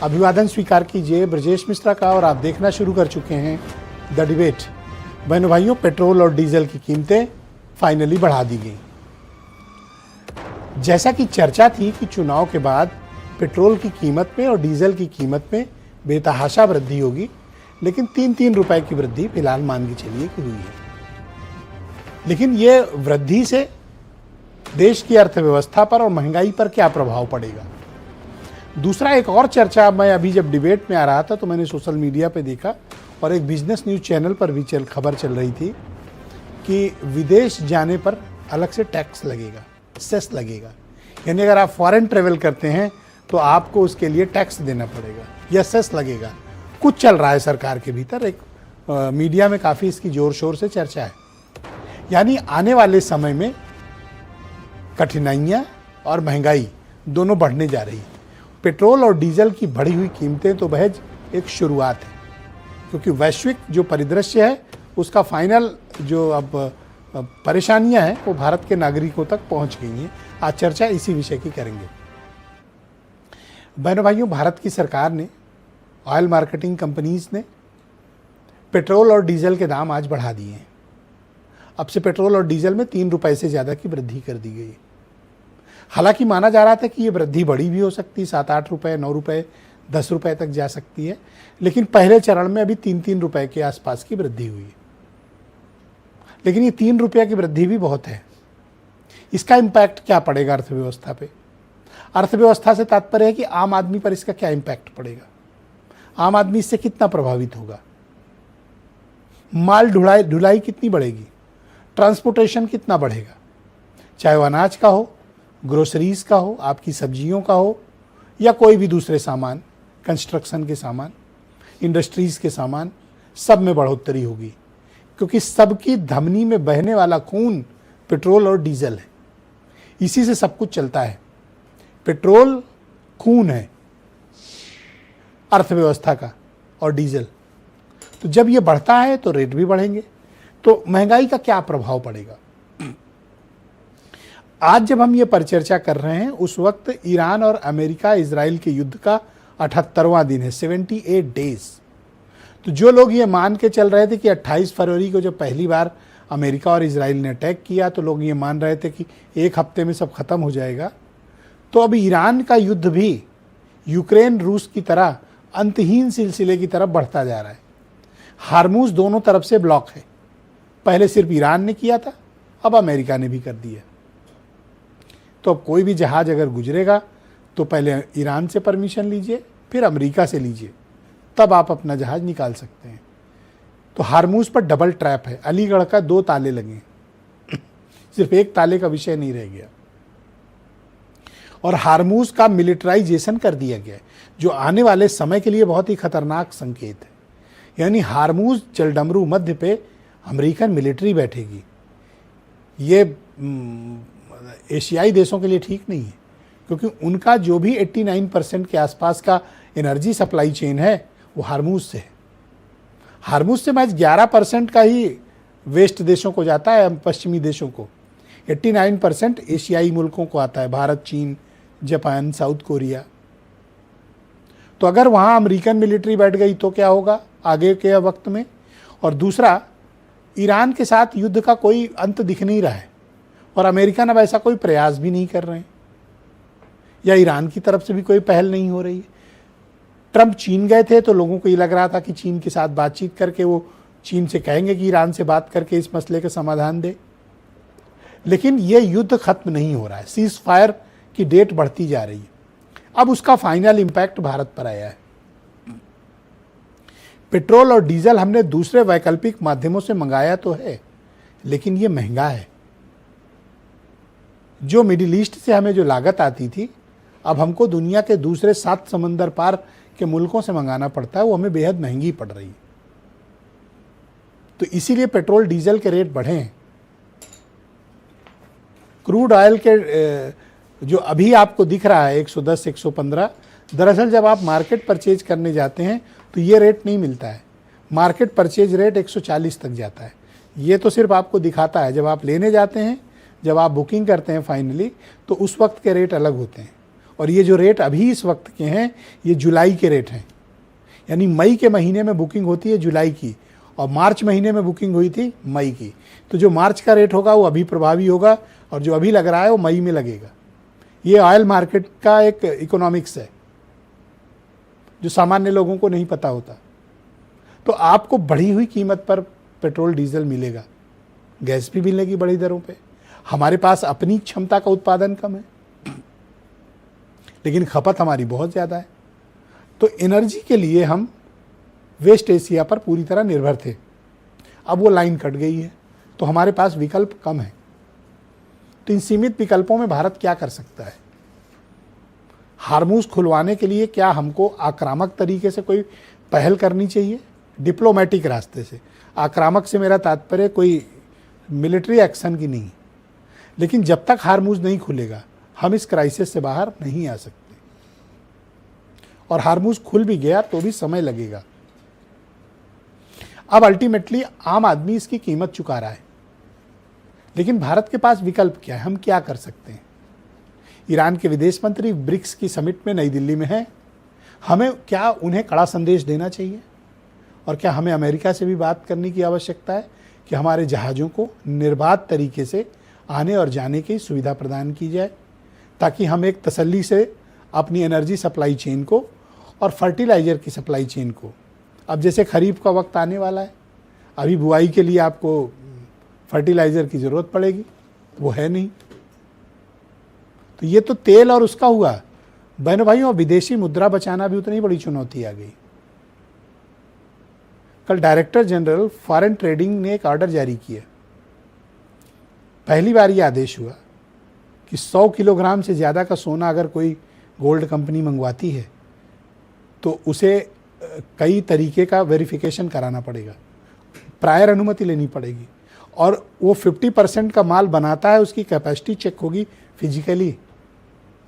अभिवादन स्वीकार कीजिए ब्रजेश मिश्रा का और आप देखना शुरू कर चुके हैं द डिबेट। बहनों भाइयों, पेट्रोल और डीजल की कीमतें फाइनली बढ़ा दी गई। जैसा कि चर्चा थी कि चुनाव के बाद पेट्रोल की कीमत में और डीजल की कीमत में बेतहाशा वृद्धि होगी, लेकिन 3-3 रुपए की वृद्धि फिलहाल मान के चलिए कि हुई है। लेकिन ये वृद्धि से देश की अर्थव्यवस्था पर और महंगाई पर क्या प्रभाव पड़ेगा? दूसरा एक और चर्चा, मैं अभी जब डिबेट में आ रहा था तो मैंने सोशल मीडिया पे देखा और एक बिजनेस न्यूज़ चैनल पर भी खबर चल रही थी कि विदेश जाने पर अलग से टैक्स लगेगा, सेस लगेगा। यानी अगर आप फॉरेन ट्रेवल करते हैं तो आपको उसके लिए टैक्स देना पड़ेगा या सेस लगेगा। कुछ चल रहा है सरकार के भीतर, एक मीडिया में काफ़ी इसकी ज़ोर शोर से चर्चा है। यानी आने वाले समय में कठिनाइयाँ और महंगाई दोनों बढ़ने जा रही है। पेट्रोल और डीजल की बढ़ी हुई कीमतें तो महज एक शुरुआत है, क्योंकि वैश्विक जो परिदृश्य है उसका फाइनल जो अब परेशानियां हैं वो भारत के नागरिकों तक पहुंच गई हैं। आज चर्चा इसी विषय की करेंगे। बहनों भाइयों, भारत की सरकार ने, ऑयल मार्केटिंग कंपनीज ने पेट्रोल और डीजल के दाम आज बढ़ा दिए हैं। अब से पेट्रोल और डीजल में 3 रुपए से ज़्यादा की वृद्धि कर दी गई है। हालांकि माना जा रहा था कि ये वृद्धि बड़ी भी हो सकती है, 7-8 रुपए, 9 रुपए, 10 रुपए तक जा सकती है, लेकिन पहले चरण में अभी 3-3 रुपए के आसपास की वृद्धि हुई है। लेकिन ये 3 रुपये की वृद्धि भी बहुत है। इसका इम्पैक्ट क्या पड़ेगा अर्थव्यवस्था पे? अर्थव्यवस्था से तात्पर्य है कि आम आदमी पर इसका क्या इम्पैक्ट पड़ेगा, आम आदमी इससे कितना प्रभावित होगा। माल ढुलाई कितनी बढ़ेगी, ट्रांसपोर्टेशन कितना बढ़ेगा, चाहे वो अनाज का हो, ग्रोसरीज का हो, आपकी सब्जियों का हो, या कोई भी दूसरे सामान, कंस्ट्रक्शन के सामान, इंडस्ट्रीज़ के सामान, सब में बढ़ोतरी होगी, क्योंकि सबकी धमनी में बहने वाला खून पेट्रोल और डीजल है। इसी से सब कुछ चलता है। पेट्रोल खून है अर्थव्यवस्था का और डीजल। तो जब ये बढ़ता है तो रेट भी बढ़ेंगे, तो महंगाई का क्या प्रभाव पड़ेगा? आज जब हम ये परिचर्चा कर रहे हैं उस वक्त ईरान और अमेरिका इजराइल के युद्ध का 78वां दिन है, 78 डेज। तो जो लोग ये मान के चल रहे थे कि 28 फरवरी को जब पहली बार अमेरिका और इजराइल ने अटैक किया तो लोग ये मान रहे थे कि एक हफ्ते में सब खत्म हो जाएगा, तो अब ईरान का युद्ध भी यूक्रेन रूस की तरह अंतहीन सिलसिले की तरफ बढ़ता जा रहा है। हार्मूज दोनों तरफ से ब्लॉक है। पहले सिर्फ ईरान ने किया था, अब अमेरिका ने भी कर दिया। तो अब कोई भी जहाज अगर गुजरेगा तो पहले ईरान से परमिशन लीजिए, फिर अमेरिका से लीजिए, तब आप अपना जहाज निकाल सकते हैं। तो हार्मूज पर डबल ट्रैप है। अलीगढ़ का 2 ताले लगे, सिर्फ एक ताले का विषय नहीं रह गया। और हार्मूज का मिलिटराइजेशन कर दिया गया है, जो आने वाले समय के लिए बहुत ही खतरनाक संकेत है। यानी हार्मूज जलडमरू मध्य पे अमेरिकन मिलिट्री बैठेगी। ये एशियाई देशों के लिए ठीक नहीं है, क्योंकि उनका जो भी 89% के आसपास का एनर्जी सप्लाई चेन है वो हार्मूज से है। हार्मूज से महज 11% का ही वेस्ट देशों को जाता है, पश्चिमी देशों को। 89% एशियाई मुल्कों को आता है, भारत, चीन, जापान, साउथ कोरिया। तो अगर वहाँ अमेरिकन मिलिट्री बैठ गई तो क्या होगा आगे के वक्त में? और दूसरा, ईरान के साथ युद्ध का कोई अंत दिख नहीं रहा है और अमेरिकन अब ऐसा कोई प्रयास भी नहीं कर रहे हैं, या ईरान की तरफ से भी कोई पहल नहीं हो रही है। ट्रंप चीन गए थे तो लोगों को ये लग रहा था कि चीन के साथ बातचीत करके वो चीन से कहेंगे कि ईरान से बात करके इस मसले का समाधान दे, लेकिन ये युद्ध खत्म नहीं हो रहा है। सीज फायर की डेट बढ़ती जा रही है। अब उसका फाइनल इम्पैक्ट भारत पर आया है। पेट्रोल और डीजल हमने दूसरे वैकल्पिक माध्यमों से मंगाया तो है, लेकिन ये महंगा है। जो मिडिल ईस्ट से हमें जो लागत आती थी, अब हमको दुनिया के दूसरे 7 समंदर पार के मुल्कों से मंगाना पड़ता है, वो हमें बेहद महंगी पड़ रही है। तो इसीलिए पेट्रोल डीजल के रेट बढ़े हैं। क्रूड ऑयल के जो अभी आपको दिख रहा है 110, 115, दरअसल जब आप मार्केट परचेज करने जाते हैं तो ये रेट नहीं मिलता है। मार्केट परचेज रेट 140 तक जाता है। ये तो सिर्फ आपको दिखाता है, जब आप लेने जाते हैं, जब आप बुकिंग करते हैं फाइनली, तो उस वक्त के रेट अलग होते हैं। और ये जो रेट अभी इस वक्त के हैं ये जुलाई के रेट हैं, यानी मई के महीने में बुकिंग होती है जुलाई की, और मार्च महीने में बुकिंग हुई थी मई की। तो जो मार्च का रेट होगा वो अभी प्रभावी होगा, और जो अभी लग रहा है वो मई में लगेगा। ये ऑयल मार्केट का एक इकोनॉमिक्स है जो सामान्य लोगों को नहीं पता होता। तो आपको बढ़ी हुई कीमत पर पेट्रोल डीजल मिलेगा, गैस भी मिलेगी बड़ी दरों पे। हमारे पास अपनी क्षमता का उत्पादन कम है लेकिन खपत हमारी बहुत ज़्यादा है। तो एनर्जी के लिए हम वेस्ट एशिया पर पूरी तरह निर्भर थे, अब वो लाइन कट गई है तो हमारे पास विकल्प कम है। तो इन सीमित विकल्पों में भारत क्या कर सकता है? हार्मूज खुलवाने के लिए क्या हमको आक्रामक तरीके से कोई पहल करनी चाहिए? डिप्लोमेटिक रास्ते से। आक्रामक से मेरा तात्पर्य कोई मिलिट्री एक्शन की नहीं, लेकिन जब तक हार्मूज नहीं खुलेगा हम इस क्राइसिस से बाहर नहीं आ सकते। और हार्मूज खुल भी गया तो भी समय लगेगा। अब अल्टीमेटली आम आदमी इसकी कीमत चुका रहा है, लेकिन भारत के पास विकल्प क्या है? हम क्या कर सकते हैं? ईरान के विदेश मंत्री ब्रिक्स की समिट में नई दिल्ली में हैं। हमें क्या उन्हें कड़ा संदेश देना चाहिए? और क्या हमें अमेरिका से भी बात करने की आवश्यकता है कि हमारे जहाज़ों को निर्बाध तरीके से आने और जाने की सुविधा प्रदान की जाए, ताकि हम एक तसल्ली से अपनी एनर्जी सप्लाई चेन को और फर्टिलाइज़र की सप्लाई चेन को, अब जैसे खरीफ का वक्त आने वाला है, अभी बुआई के लिए आपको फर्टिलाइज़र की ज़रूरत पड़ेगी, वो है नहीं। तो ये तो तेल और उसका हुआ। बहनों भाइयों, विदेशी मुद्रा बचाना भी उतनी बड़ी चुनौती आ गई। कल डायरेक्टर जनरल फॉरेन ट्रेडिंग ने एक ऑर्डर जारी किया। पहली बार ये आदेश हुआ कि 100 किलोग्राम से ज़्यादा का सोना अगर कोई गोल्ड कंपनी मंगवाती है तो उसे कई तरीके का वेरिफिकेशन कराना पड़ेगा, प्रायर अनुमति लेनी पड़ेगी, और वो 50% का माल बनाता है उसकी कैपेसिटी चेक होगी, फिजिकली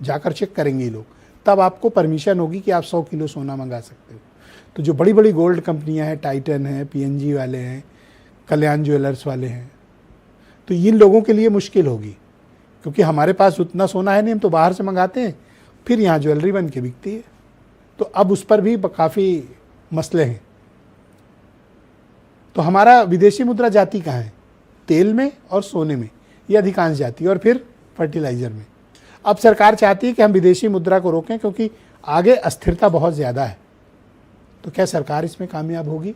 जाकर चेक करेंगे ये लोग, तब आपको परमिशन होगी कि आप 100 किलो सोना मंगा सकते हो। तो जो बड़ी बड़ी गोल्ड कंपनियां हैं, टाइटन है, पीएनजी वाले हैं, कल्याण ज्वेलर्स वाले हैं, तो इन लोगों के लिए मुश्किल होगी, क्योंकि हमारे पास उतना सोना है नहीं, हम तो बाहर से मंगाते हैं, फिर यहाँ ज्वेलरी बन के बिकती है। तो अब उस पर भी काफ़ी मसले हैं। तो हमारा विदेशी मुद्रा जाती कहाँ है? तेल में और सोने में, ये अधिकांश जाती है, और फिर फर्टिलाइज़र में। अब सरकार चाहती है कि हम विदेशी मुद्रा को रोकें, क्योंकि आगे अस्थिरता बहुत ज़्यादा है। तो क्या सरकार इसमें कामयाब होगी?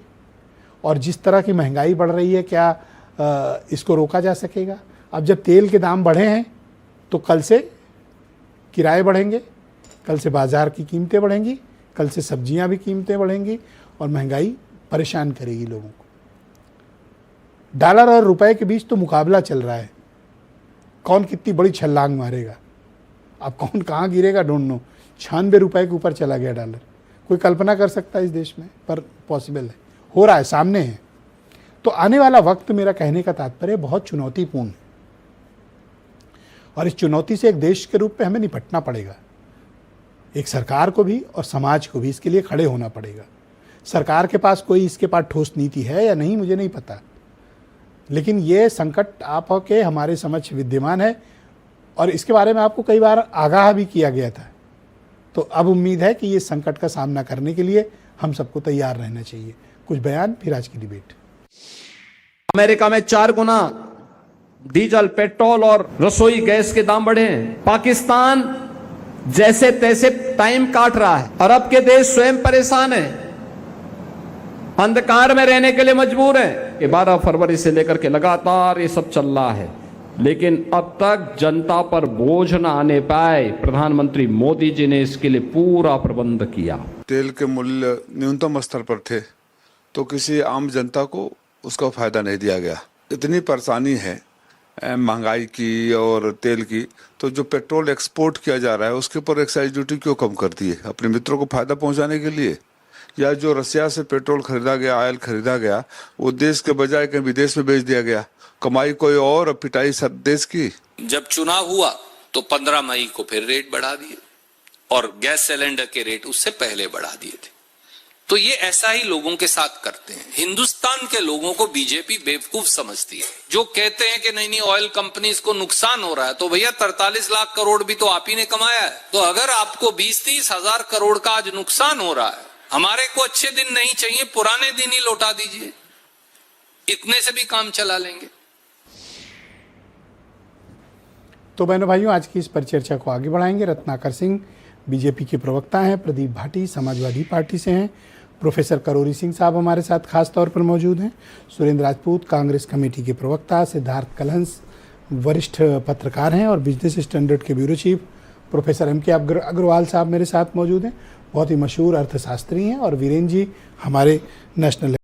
और जिस तरह की महंगाई बढ़ रही है, क्या इसको रोका जा सकेगा? अब जब तेल के दाम बढ़े हैं तो कल से किराए बढ़ेंगे, कल से बाज़ार की कीमतें बढ़ेंगी, कल से सब्जियां भी कीमतें बढ़ेंगी, और महंगाई परेशान करेगी लोगों को। डॉलर और रुपए के बीच तो मुकाबला चल रहा है, कौन कितनी बड़ी छलांग मारेगा। अब कौन कहाँ गिरेगा डोंट नो। 96 रुपए के ऊपर चला गया डॉलर। कोई कल्पना कर सकता है इस देश में? पर पॉसिबल है, हो रहा है, सामने है। तो आने वाला वक्त, मेरा कहने का तात्पर्य, बहुत चुनौतीपूर्ण, और इस चुनौती से एक देश के रूप में हमें निपटना पड़ेगा। एक सरकार को भी और समाज को भी इसके लिए खड़े होना पड़ेगा। सरकार के पास कोई इसके पास ठोस नीति है या नहीं मुझे नहीं पता, लेकिन ये संकट आप के हमारे समक्ष विद्यमान है, और इसके बारे में आपको कई बार आगाह भी किया गया था। तो अब उम्मीद है कि ये संकट का सामना करने के लिए हम सबको तैयार रहना चाहिए। कुछ बयान, फिर आज की डिबेट। अमेरिका में 4 गुना डीजल, पेट्रोल और रसोई गैस के दाम बढ़े हैं। पाकिस्तान जैसे तैसे टाइम काट रहा है। अरब के देश स्वयं परेशान है, अंधकार में रहने के लिए मजबूर है। 12 फरवरी से लेकर के लगातार ये सब चल रहा है, लेकिन अब तक जनता पर बोझ न आने पाए। प्रधानमंत्री मोदी जी ने इसके लिए पूरा प्रबंध किया। तेल के मूल्य न्यूनतम स्तर पर थे तो किसी आम जनता को उसका फायदा नहीं दिया गया। इतनी परेशानी है महंगाई की और तेल की, तो जो पेट्रोल एक्सपोर्ट किया जा रहा है उसके ऊपर एक्साइज ड्यूटी क्यों कम कर दी है? अपने मित्रों को फायदा पहुंचाने के लिए? या जो रसिया से पेट्रोल खरीदा गया, ऑयल खरीदा गया, वो देश के बजाय कहीं विदेश में बेच दिया गया, कमाई कोई और, पिटाई सब देश की। जब चुनाव हुआ तो 15 मई को फिर रेट बढ़ा दिए, और गैस सिलेंडर के रेट उससे पहले बढ़ा दिए थे। तो ये ऐसा ही लोगों के साथ करते हैं। हिंदुस्तान के लोगों को बीजेपी बेवकूफ समझती है। जो कहते हैं कि नहीं नहीं ऑयल कंपनीज को नुकसान हो रहा है, तो भैया 43 लाख करोड़ भी तो आप ही ने कमाया है। तो अगर आपको 20-30 हजार करोड़ का आज नुकसान हो रहा है, हमारे को अच्छे दिन नहीं चाहिए, पुराने दिन ही लौटा दीजिए, इतने से भी काम चला लेंगे। तो बहनों भाइयों, आज की इस परिचर्चा को आगे बढ़ाएंगे। रत्नाकर सिंह बीजेपी के प्रवक्ता हैं, प्रदीप भाटी समाजवादी पार्टी से हैं, प्रोफेसर करोरी सिंह साहब हमारे साथ खास तौर पर मौजूद हैं, सुरेंद्र राजपूत कांग्रेस कमेटी के प्रवक्ता, सिद्धार्थ कलहंस वरिष्ठ पत्रकार हैं और बिजनेस स्टैंडर्ड के bureau chief professor MK Agrawal साहब मेरे साथ मौजूद हैं, बहुत ही मशहूर अर्थशास्त्री हैं, और वीरेंद्र जी हमारे नेशनल